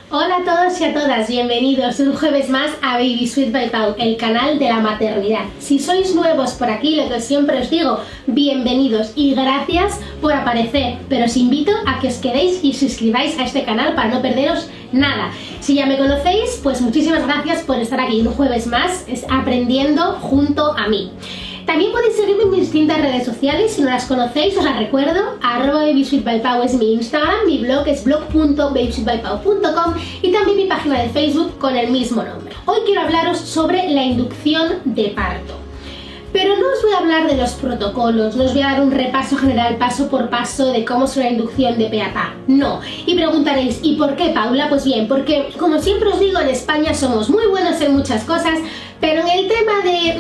Hola a todos y a todas, bienvenidos un jueves más a Baby Sweet by Pau, el canal de la maternidad. Si sois nuevos por aquí, lo que siempre os digo, bienvenidos y gracias por aparecer, pero os invito a que os quedéis y suscribáis a este canal para no perderos nada. Si ya me conocéis, pues muchísimas gracias por estar aquí un jueves más aprendiendo junto a mí. También podéis seguirme en mis distintas redes sociales, si no las conocéis os las recuerdo, @babysweetbypau es mi Instagram, mi blog es blog.babysweetbypau.com y también mi página de Facebook con el mismo nombre. Hoy quiero hablaros sobre la inducción de parto. Pero no os voy a hablar de los protocolos, no os voy a dar un repaso general paso por paso de cómo es una inducción de pe a pa, no. Y preguntaréis, ¿y por qué, Paula? Pues bien, porque como siempre os digo, en España somos muy buenos en muchas cosas, pero en el tema de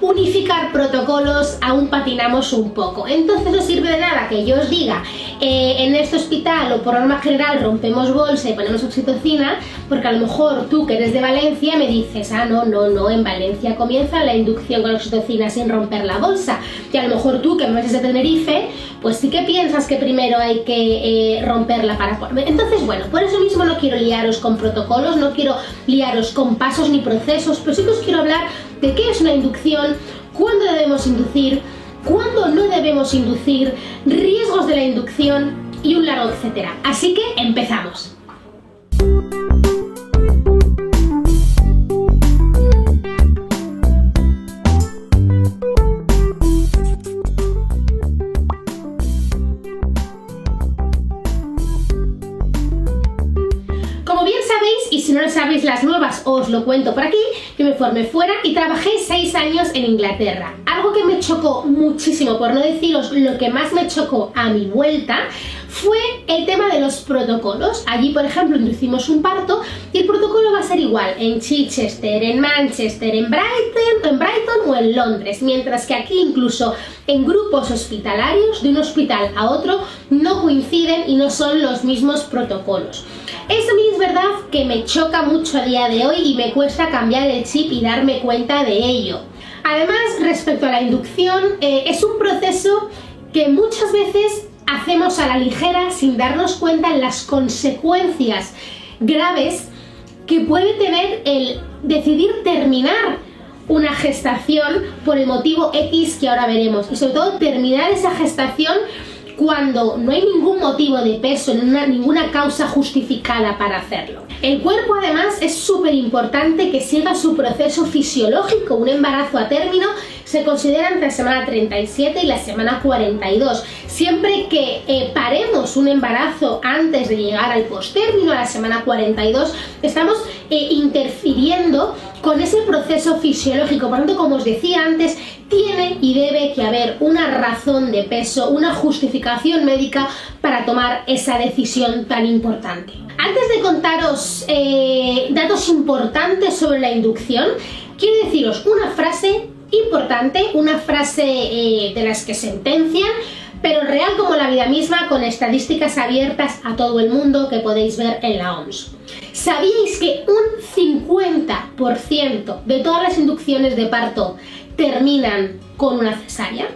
unificar protocolos aún patinamos un poco. Entonces no sirve de nada que yo os diga, en este hospital o por norma general rompemos bolsa y ponemos oxitocina, porque a lo mejor tú que eres de Valencia me dices, no, en Valencia comienza la inducción con oxitocina sin romper la bolsa. Y a lo mejor tú que me eres de Tenerife, pues sí que piensas que primero hay que romperla para... Entonces, bueno, por eso mismo no quiero liaros con protocolos, no quiero liaros con pasos ni procesos, pero sí que os quiero hablar de qué es una inducción, cuándo debemos inducir, cuándo no debemos inducir, riesgos de la inducción y un largo etcétera. Así que empezamos. Y si no lo sabéis las nuevas, os lo cuento por aquí. Yo me formé fuera y trabajé 6 años en Inglaterra. Algo que me chocó muchísimo, por no deciros lo que más me chocó a mi vuelta, fue el tema de los protocolos. Allí, por ejemplo, inducimos un parto y el protocolo va a ser igual en Chichester, en Manchester, en Brighton o en Londres, mientras que aquí incluso en grupos hospitalarios de un hospital a otro no coinciden y no son los mismos protocolos. Eso a mí es verdad que me choca mucho a día de hoy y me cuesta cambiar el chip y darme cuenta de ello. Además, respecto a la inducción, es un proceso que muchas veces hacemos a la ligera sin darnos cuenta en las consecuencias graves que puede tener el decidir terminar una gestación por el motivo X que ahora veremos, y sobre todo terminar esa gestación cuando no hay ningún motivo de peso, ninguna causa justificada para hacerlo. El cuerpo además es súper importante que siga su proceso fisiológico. Un embarazo a término se considera entre la semana 37 y la semana 42. Siempre que paremos un embarazo antes de llegar al postérmino, a la semana 42, estamos interfiriendo con ese proceso fisiológico. Por tanto, como os decía antes, tiene y debe que haber una razón de peso, una justificación médica para tomar esa decisión tan importante. Antes de contaros datos importantes sobre la inducción, quiero deciros una frase importante, una frase de las que sentencian, pero real como la vida misma, con estadísticas abiertas a todo el mundo que podéis ver en la OMS. ¿Sabíais que un 50% de todas las inducciones de parto terminan con una cesárea?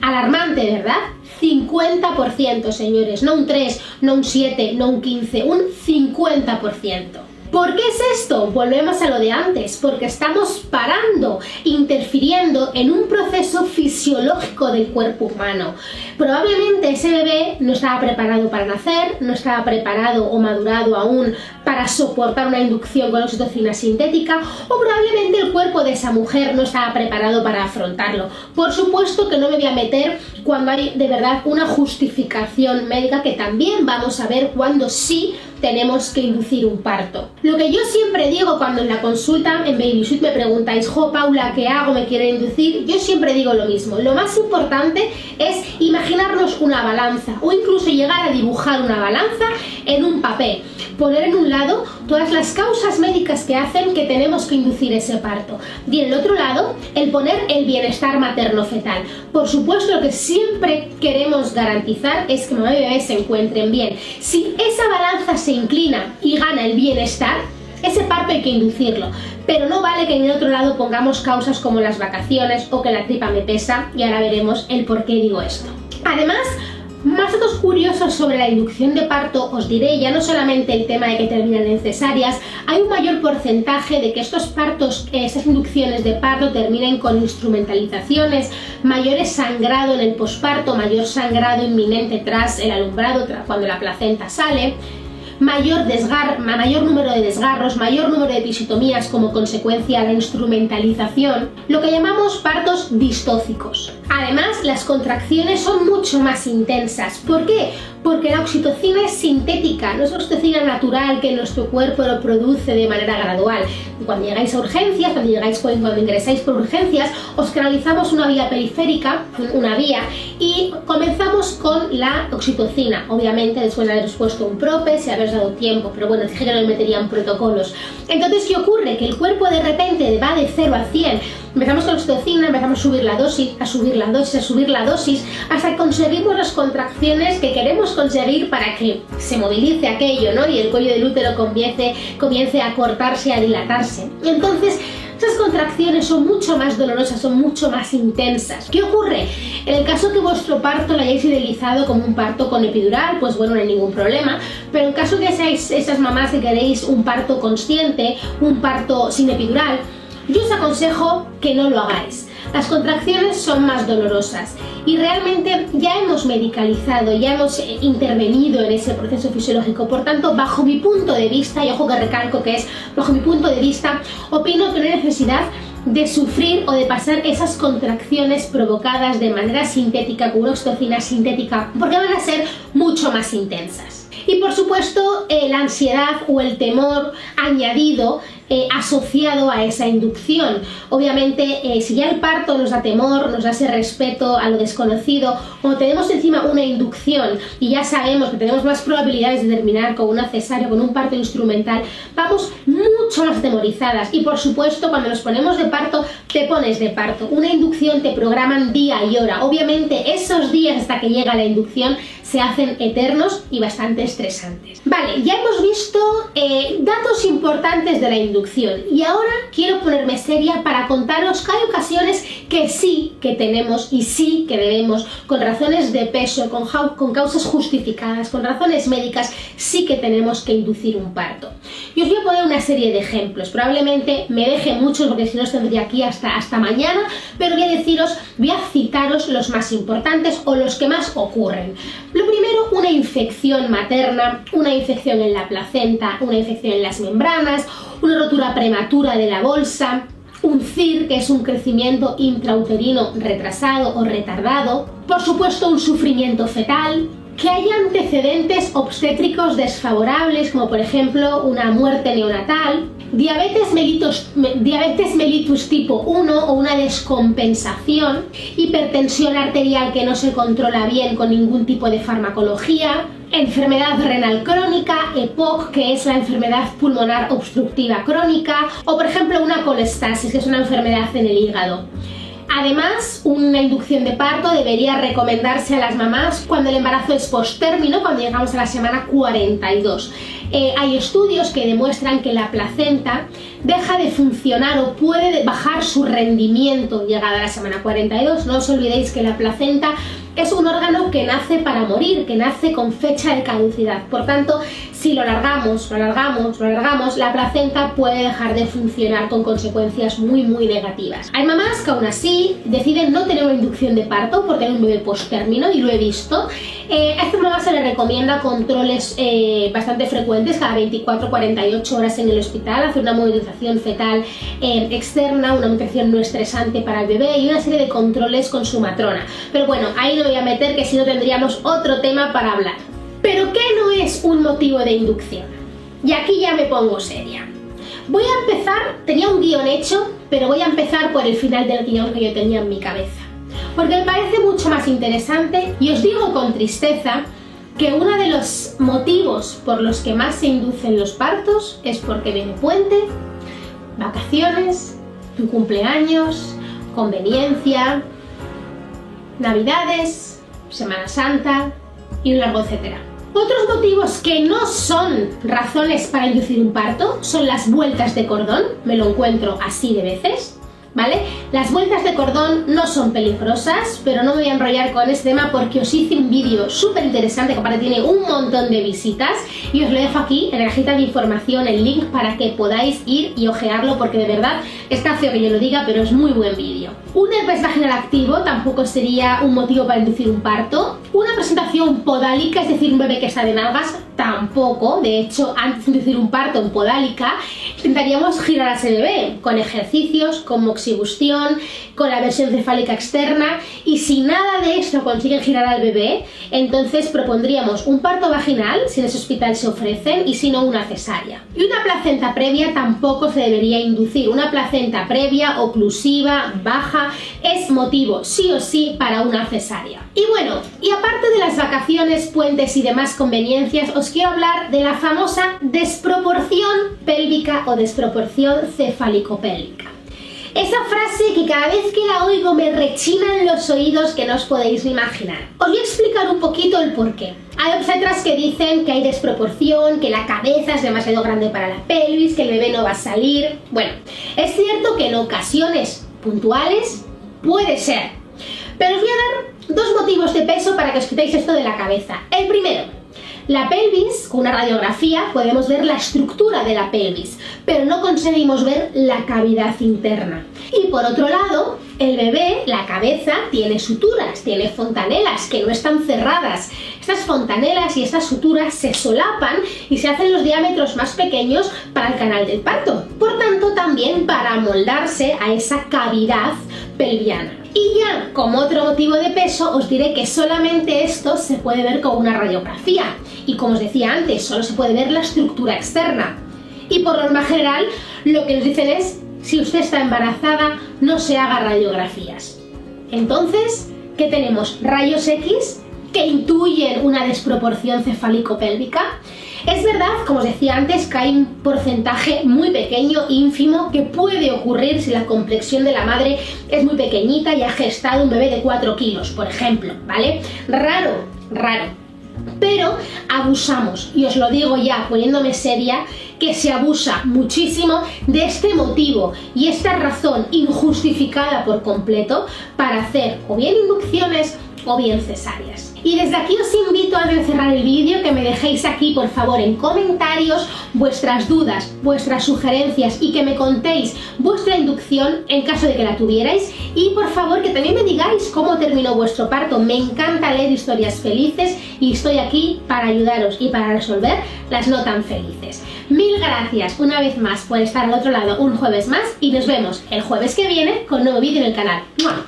Alarmante, ¿verdad? 50%, señores, no un 3, no un 7, no un 15, un 50%. ¿Por qué es esto? Volvemos a lo de antes, porque estamos parando, interfiriendo en un proceso fisiológico del cuerpo humano. Probablemente ese bebé no estaba preparado para nacer, no estaba preparado o madurado aún para soportar una inducción con oxitocina sintética, o probablemente el cuerpo de esa mujer no estaba preparado para afrontarlo. Por supuesto que no me voy a meter cuando hay de verdad una justificación médica, que también vamos a ver cuando sí tenemos que inducir un parto. Lo que yo siempre digo cuando en la consulta en Baby Sweet me preguntáis, Paula, ¿qué hago? ¿Me quiero inducir? Yo siempre digo lo mismo. Lo más importante es imaginarnos una balanza o incluso llegar a dibujar una balanza en un papel. Poner en un lado todas las causas médicas que hacen que tenemos que inducir ese parto. Y en el otro lado, el poner el bienestar materno-fetal. Por supuesto, lo que siempre queremos garantizar es que mamá y bebé se encuentren bien. Si esa balanza se inclina y gana el bienestar, ese parto hay que inducirlo, pero no vale que en el otro lado pongamos causas como las vacaciones o que la tripa me pesa, y ahora veremos el por qué digo esto. Además, Más datos curiosos sobre la inducción de parto os diré, ya no solamente el tema de que terminan en cesáreas, hay un mayor porcentaje de que estos partos, estas inducciones de parto terminen con instrumentalizaciones, mayores sangrado en el posparto, mayor sangrado inminente tras el alumbrado, cuando la placenta sale, mayor número de desgarros, mayor número de episiotomías como consecuencia de la instrumentalización, lo que llamamos partos distócicos. Además, las contracciones son mucho más intensas. ¿Por qué? Porque la oxitocina es sintética, no es oxitocina natural que nuestro cuerpo lo produce de manera gradual. Cuando llegáis a urgencias, cuando ingresáis por urgencias, os canalizamos una vía periférica, una vía, y comenzamos con la oxitocina. Obviamente, después de haberos puesto un prope, si habéis dado tiempo, pero bueno, dije que no le meterían protocolos. Entonces, ¿qué ocurre? Que el cuerpo de repente va de 0 a 100. Empezamos con oxitocina, empezamos a subir la dosis, hasta que conseguimos las contracciones que queremos conseguir para que se movilice aquello, ¿no? Y el cuello del útero comience a cortarse, a dilatarse. Entonces, esas contracciones son mucho más dolorosas, son mucho más intensas. ¿Qué ocurre? En el caso que vuestro parto lo hayáis idealizado como un parto con epidural, pues bueno, no hay ningún problema. Pero en caso que seáis esas mamás que queréis un parto consciente, un parto sin epidural, yo os aconsejo que no lo hagáis. Las contracciones son más dolorosas y realmente ya hemos medicalizado, ya hemos intervenido en ese proceso fisiológico. Por tanto, bajo mi punto de vista, y ojo que recalco que es bajo mi punto de vista, opino que no hay necesidad de sufrir o de pasar esas contracciones provocadas de manera sintética, con una oxitocina sintética, porque van a ser mucho más intensas. Y por supuesto, la ansiedad o el temor añadido asociado a esa inducción. Obviamente, si ya el parto nos da temor, nos da ese respeto a lo desconocido, o tenemos encima una inducción y ya sabemos que tenemos más probabilidades de terminar con una cesárea, con un parto instrumental, vamos mucho más atemorizadas. Y por supuesto, cuando nos ponemos de parto, te pones de parto. Una inducción te programan día y hora. Obviamente, esos días hasta que llega la inducción se hacen eternos y bastante estresantes. Vale, ya hemos visto datos importantes de la inducción y ahora quiero ponerme seria para contaros que hay ocasiones que sí que tenemos y sí que debemos, con razones de peso, con causas justificadas, con razones médicas, sí que tenemos que inducir un parto. Y os voy a poner una serie de ejemplos. Probablemente me deje muchos porque si no os tendría aquí hasta mañana, pero voy a citaros los más importantes o los que más ocurren. Lo primero, una infección materna, una infección en la placenta, una infección en las membranas, una rotura prematura de la bolsa, un CIR, que es un crecimiento intrauterino retrasado o retardado, por supuesto un sufrimiento fetal, que haya antecedentes obstétricos desfavorables, como por ejemplo una muerte neonatal, diabetes mellitus tipo 1 o una descompensación, hipertensión arterial que no se controla bien con ningún tipo de farmacología, enfermedad renal crónica, EPOC, que es la enfermedad pulmonar obstructiva crónica, o por ejemplo una colestasis, que es una enfermedad en el hígado. Además, una inducción de parto debería recomendarse a las mamás cuando el embarazo es postérmino, cuando llegamos a la semana 42. Hay estudios que demuestran que la placenta deja de funcionar o puede bajar su rendimiento llegada a la semana 42. No os olvidéis que la placenta es un órgano que nace para morir, que nace con fecha de caducidad. Por tanto, si lo alargamos, la placenta puede dejar de funcionar con consecuencias muy negativas. Hay mamás que aún así deciden no tener una inducción de parto por tener un bebé postérmino, y lo he visto. A esta mamá se le recomienda controles bastante frecuentes, cada 24-48 horas en el hospital, hacer una monitorización fetal externa, una monitorización no estresante para el bebé y una serie de controles con su matrona. Pero bueno, ahí no me voy a meter, que si no tendríamos otro tema para hablar. ¿Pero qué no es un motivo de inducción? Y aquí ya me pongo seria. Voy a empezar, tenía un guión hecho, pero voy a empezar por el final del guión que yo tenía en mi cabeza, porque me parece mucho más interesante, y os digo con tristeza que uno de los motivos por los que más se inducen los partos es porque viene puente, vacaciones, tu cumpleaños, conveniencia, navidades, Semana Santa y un largo etcétera. Otros motivos que no son razones para inducir un parto son las vueltas de cordón, me lo encuentro así de veces, ¿vale? Las vueltas de cordón no son peligrosas, pero no me voy a enrollar con este tema porque os hice un vídeo súper interesante que aparte tiene un montón de visitas y os lo dejo aquí en la cajita de información, el link para que podáis ir y ojearlo porque de verdad está feo que yo lo diga, pero es muy buen vídeo. Un herpes vaginal activo tampoco sería un motivo para inducir un parto. Una presentación podálica, es decir, un bebé que está de nalgas, tampoco. De hecho, antes de inducir un parto en podálica, intentaríamos girar a ese bebé con ejercicios, con moxibustión, con la versión cefálica externa, y si nada de esto consiguen girar al bebé, entonces propondríamos un parto vaginal, si en ese hospital se ofrecen, y si no, una cesárea. Y una placenta previa tampoco se debería inducir. Una placenta previa, oclusiva, baja, es motivo sí o sí para una cesárea. Y bueno, y aparte de las vacaciones, puentes y demás conveniencias, os quiero hablar de la famosa desproporción pélvica o desproporción cefálico-pélvica. Esa frase que cada vez que la oigo me rechina en los oídos que no os podéis ni imaginar. Os voy a explicar un poquito el porqué. Hay obstetras que dicen que hay desproporción, que la cabeza es demasiado grande para la pelvis, que el bebé no va a salir. Bueno, es cierto que en ocasiones puntuales puede ser, pero os voy a dar dos motivos de peso para que os quitéis esto de la cabeza. El primero, la pelvis, con una radiografía podemos ver la estructura de la pelvis, pero no conseguimos ver la cavidad interna. Y por otro lado, el bebé, la cabeza, tiene suturas, tiene fontanelas que no están cerradas. Estas fontanelas y estas suturas se solapan y se hacen los diámetros más pequeños para el canal del parto. Por tanto, también para amoldarse a esa cavidad pelviana. Y ya, como otro motivo de peso, os diré que solamente esto se puede ver con una radiografía. Y como os decía antes, solo se puede ver la estructura externa. Y por norma general, lo que nos dicen es, si usted está embarazada, no se haga radiografías. Entonces, ¿qué tenemos? Rayos X que intuyen una desproporción cefálico-pélvica. Es verdad, como os decía antes, que hay un porcentaje muy pequeño, ínfimo, que puede ocurrir si la complexión de la madre es muy pequeñita y ha gestado un bebé de 4 kilos, por ejemplo, ¿vale? Raro, raro. Pero abusamos, y os lo digo ya poniéndome seria, que se abusa muchísimo de este motivo y esta razón injustificada por completo para hacer o bien inducciones o bien cesáreas. Y desde aquí os invito a cerrar el vídeo que me dejéis aquí por favor en comentarios vuestras dudas, vuestras sugerencias y que me contéis vuestra inducción en caso de que la tuvierais, y por favor que también me digáis cómo terminó vuestro parto. Me encanta leer historias felices y estoy aquí para ayudaros y para resolver las no tan felices. Mil gracias una vez más por estar al otro lado un jueves más y nos vemos el jueves que viene con un nuevo vídeo en el canal. ¡Mua!